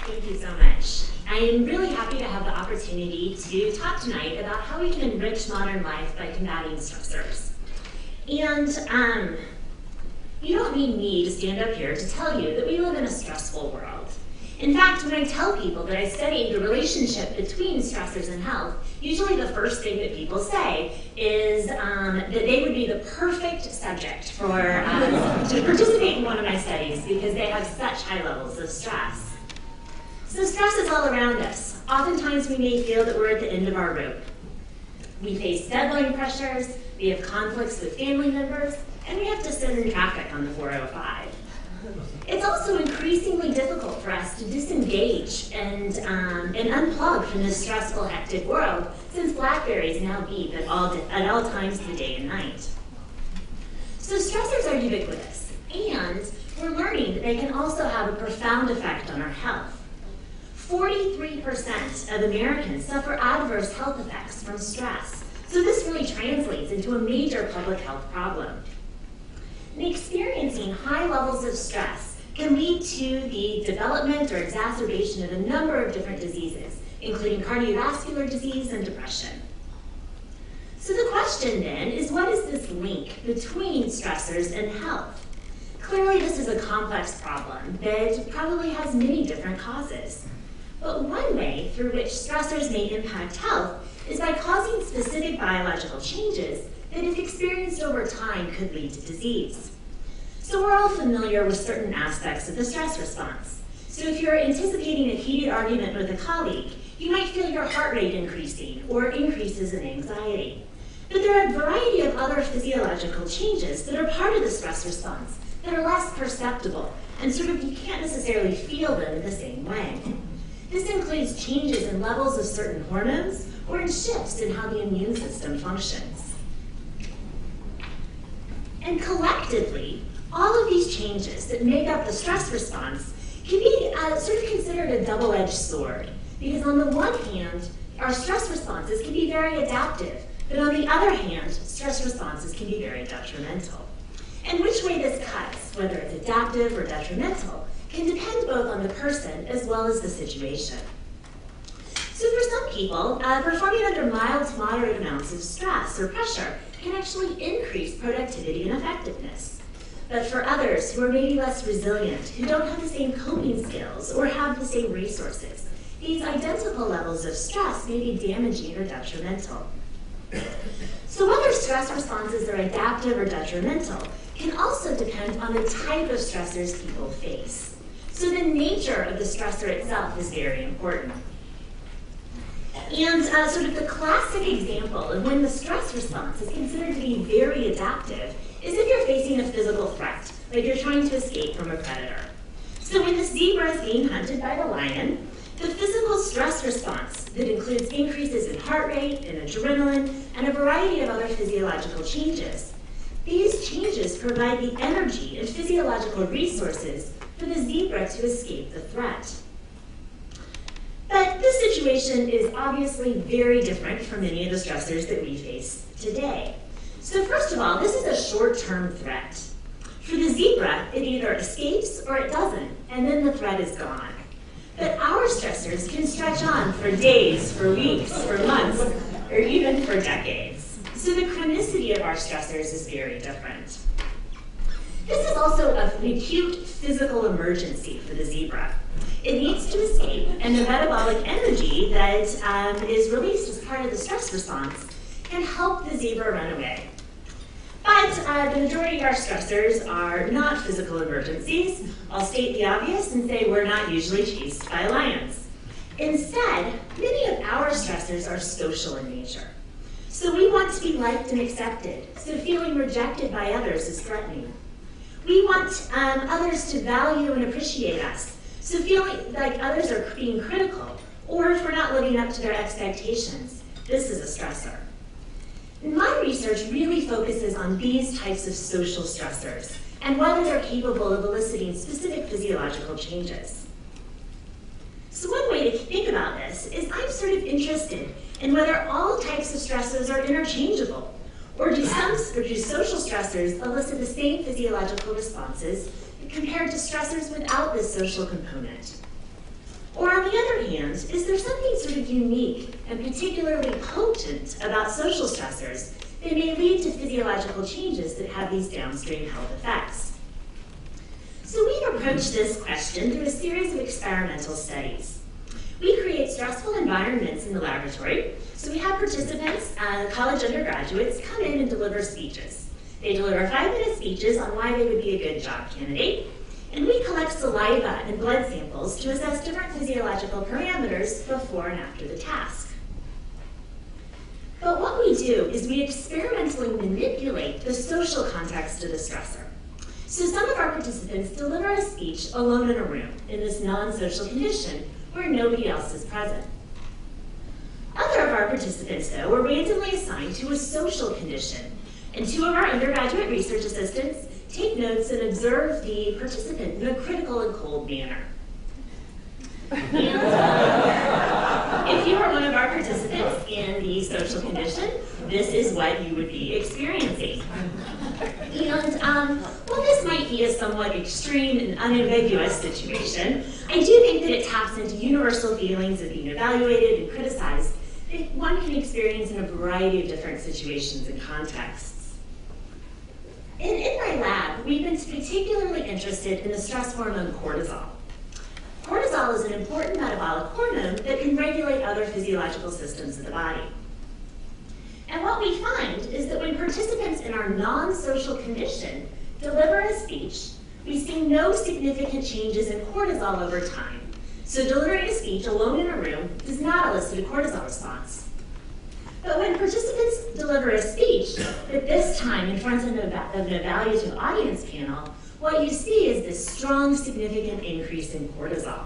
Thank you so much. I am really happy to have the opportunity to talk tonight about how we can enrich modern life by combating stressors. And you don't need me to stand up here to tell you that we live in a stressful world. In fact, when I tell people that I studied the relationship between stressors and health, usually the first thing that people say is that they would be the perfect subject for to participate in one of my studies because they have such high levels of stress. So stress is all around us. Oftentimes we may feel that we're at the end of our rope. We face deadline pressures, we have conflicts with family members, and we have to sit in traffic on the 405. It's also increasingly difficult for us to disengage and unplug from this stressful, hectic world since BlackBerries now beep at all times of the day and night. So stressors are ubiquitous, and we're learning that they can also have a profound effect on our health. 43% of Americans suffer adverse health effects from stress, so this really translates into a major public health problem. And experiencing high levels of stress can lead to the development or exacerbation of a number of different diseases, including cardiovascular disease and depression. So the question then is, what is this link between stressors and health? Clearly this is a complex problem that probably has many different causes. But one way through which stressors may impact health is by causing specific biological changes that, if experienced over time, could lead to disease. So we're all familiar with certain aspects of the stress response. So if you're anticipating a heated argument with a colleague, you might feel your heart rate increasing or increases in anxiety. But there are a variety of other physiological changes that are part of the stress response that are less perceptible, and you can't necessarily feel them in the same way. This includes changes in levels of certain hormones or in shifts in how the immune system functions. And collectively, all of these changes that make up the stress response can be considered a double-edged sword, because on the one hand, our stress responses can be very adaptive, but on the other hand, stress responses can be very detrimental. And which way this cuts, whether it's adaptive or detrimental, can depend both on the person as well as the situation. So for some people, performing under mild to moderate amounts of stress or pressure can actually increase productivity and effectiveness. But for others who are maybe less resilient, who don't have the same coping skills or have the same resources, these identical levels of stress may be damaging or detrimental. So whether stress responses are adaptive or detrimental can also depend on the type of stressors people face. So the nature of the stressor itself is very important. And the classic example of when the stress response is considered to be very adaptive is if you're facing a physical threat, like you're trying to escape from a predator. So when the zebra is being hunted by the lion, the physical stress response that includes increases in heart rate and adrenaline and a variety of other physiological changes, these changes provide the energy and physiological resources for the zebra to escape the threat. But this situation is obviously very different from many of the stressors that we face today. So first of all, this is a short-term threat. For the zebra, it either escapes or it doesn't, and then the threat is gone. But our stressors can stretch on for days, for weeks, for months, or even for decades. So the chronicity of our stressors is very different. This is also an acute physical emergency for the zebra. It needs to escape, and the metabolic energy that is released as part of the stress response can help the zebra run away. But the majority of our stressors are not physical emergencies. I'll state the obvious and say we're not usually chased by lions. Instead, many of our stressors are social in nature. So we want to be liked and accepted, so feeling rejected by others is threatening. We want others to value and appreciate us, so feeling like others are being critical, or if we're not living up to their expectations, this is a stressor. My research really focuses on these types of social stressors and whether they're capable of eliciting specific physiological changes. So one way to think about this is I'm interested in whether all types of stressors are interchangeable, or do social stressors elicit the same physiological responses compared to stressors without this social component. Or on the other hand, is there something sort of unique and particularly potent about social stressors that may lead to physiological changes that have these downstream health effects? So we've approached this question through a series of experimental studies. We create stressful environments in the laboratory. So we have participants, college undergraduates, come in and deliver speeches. They deliver 5-minute speeches on why they would be a good job candidate. And we collect saliva and blood samples to assess different physiological parameters before and after the task. But what we do is we experimentally manipulate the social context of the stressor. So some of our participants deliver a speech alone in a room in this non-social condition where nobody else is present. Other of our participants, though, were randomly assigned to a social condition, and 2 of our undergraduate research assistants take notes and observe the participant in a critical and cold manner. And if you are one of our participants in the social condition, this is what you would be experiencing. And while this might be a somewhat extreme and unambiguous situation, I do think that it taps into universal feelings of being evaluated and criticized that one can experience in a variety of different situations and contexts. In my lab, we've been particularly interested in the stress hormone cortisol. Cortisol is an important metabolic hormone that can regulate other physiological systems of the body. And what we find is that when participants in our non-social condition deliver a speech, we see no significant changes in cortisol over time. So delivering a speech alone in a room does not elicit a cortisol response. But when participants deliver a speech, but this time in front of an evaluative audience panel, what you see is this strong, significant increase in cortisol.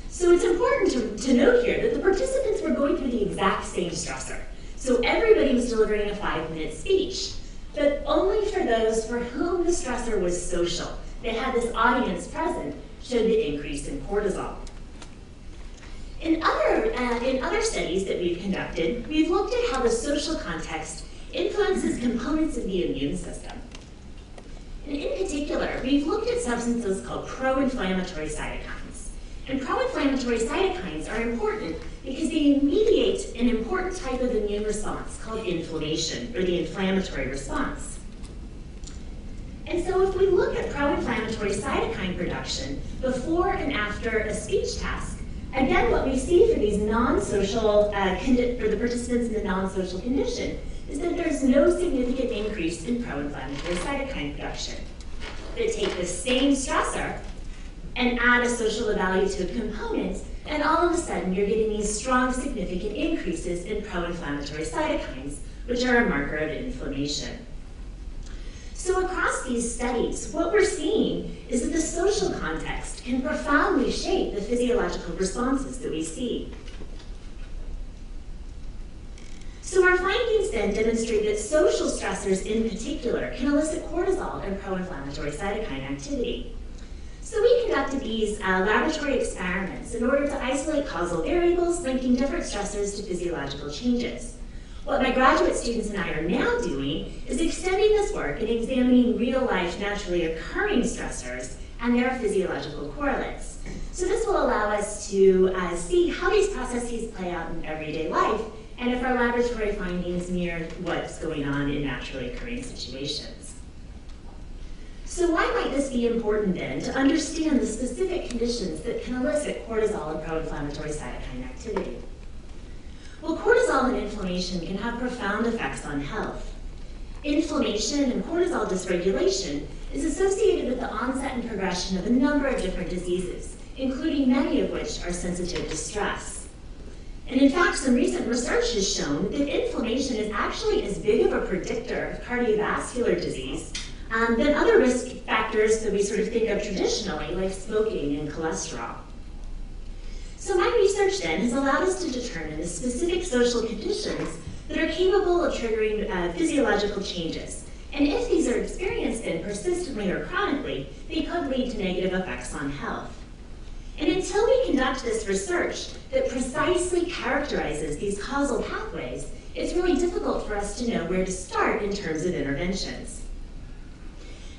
So it's important to note here that the participants were going through the exact same stressor. So everybody was delivering a 5-minute speech, but only for those for whom the stressor was social. They had this audience present, showed the increase in cortisol. In other studies that we've conducted, we've looked at how the social context influences components of the immune system. And in particular, we've looked at substances called pro-inflammatory cytokines. And pro-inflammatory cytokines are important because they mediate an important type of immune response called inflammation, or the inflammatory response. And so if we look at pro-inflammatory cytokine production before and after a speech task, again, what we see for these non-social, for the participants in the non-social condition, is that there's no significant increase in pro-inflammatory cytokine production. They take the same stressor and add a social evaluative component, and all of a sudden you're getting these strong, significant increases in pro-inflammatory cytokines, which are a marker of inflammation. So across these studies, what we're seeing is that the social context can profoundly shape the physiological responses that we see. So our findings then demonstrate that social stressors in particular can elicit cortisol and pro-inflammatory cytokine activity. So we conducted these laboratory experiments in order to isolate causal variables linking different stressors to physiological changes. What my graduate students and I are now doing is extending this work and examining real-life, naturally occurring stressors and their physiological correlates. So this will allow us to see how these processes play out in everyday life and if our laboratory findings mirror what's going on in naturally occurring situations. So why might this be important then to understand the specific conditions that can elicit cortisol and pro-inflammatory cytokine activity? Well, cortisol and inflammation can have profound effects on health. Inflammation and cortisol dysregulation is associated with the onset and progression of a number of different diseases, including many of which are sensitive to stress. And in fact, some recent research has shown that inflammation is actually as big of a predictor of cardiovascular disease than other risk factors that we sort of think of traditionally, like smoking and cholesterol. So my research then has allowed us to determine the specific social conditions that are capable of triggering physiological changes. And if these are experienced then persistently or chronically, they could lead to negative effects on health. And until we conduct this research that precisely characterizes these causal pathways, it's really difficult for us to know where to start in terms of interventions.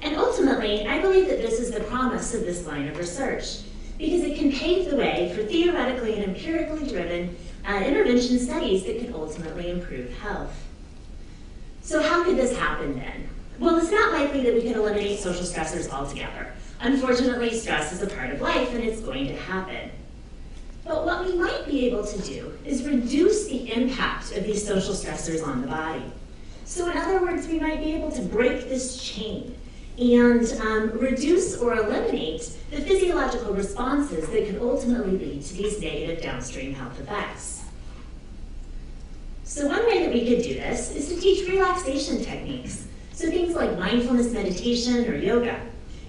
And ultimately, I believe that this is the promise of this line of research, because it can pave the way for theoretically and empirically driven intervention studies that could ultimately improve health. So how could this happen then? Well, it's not likely that we could eliminate social stressors altogether. Unfortunately, stress is a part of life and it's going to happen. But what we might be able to do is reduce the impact of these social stressors on the body. So in other words, we might be able to break this chain and reduce or eliminate the physiological responses that could ultimately lead to these negative downstream health effects. So one way that we could do this is to teach relaxation techniques. So things like mindfulness meditation or yoga.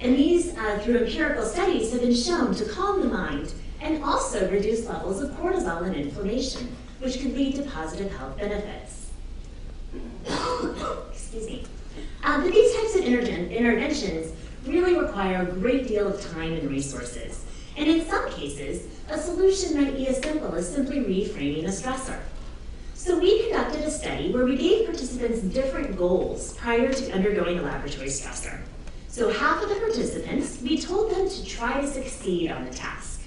And these, through empirical studies, have been shown to calm the mind and also reduce levels of cortisol and inflammation, which could lead to positive health benefits. Excuse me. But these types of interventions really require a great deal of time and resources. And in some cases, a solution might be as simple as simply reframing a stressor. So we conducted a study where we gave participants different goals prior to undergoing a laboratory stressor. So half of the participants, we told them to try to succeed on the task.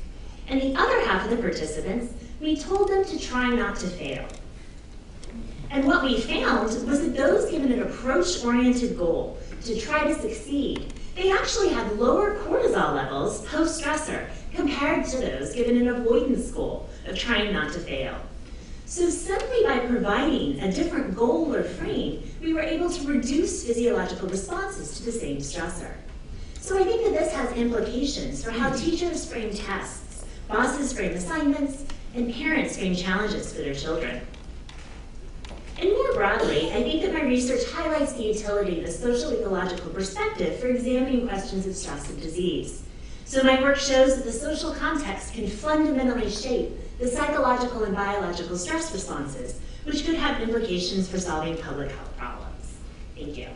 And the other half of the participants, we told them to try not to fail. And what we found was that those given an approach-oriented goal to try to succeed, they actually had lower cortisol levels post-stressor compared to those given an avoidance goal of trying not to fail. So simply by providing a different goal or frame, we were able to reduce physiological responses to the same stressor. So I think that this has implications for how teachers frame tests, bosses frame assignments, and parents frame challenges for their children. And more broadly, I think that my research highlights the utility of the social ecological perspective for examining questions of stress and disease. So my work shows that the social context can fundamentally shape the psychological and biological stress responses, which could have implications for solving public health problems. Thank you.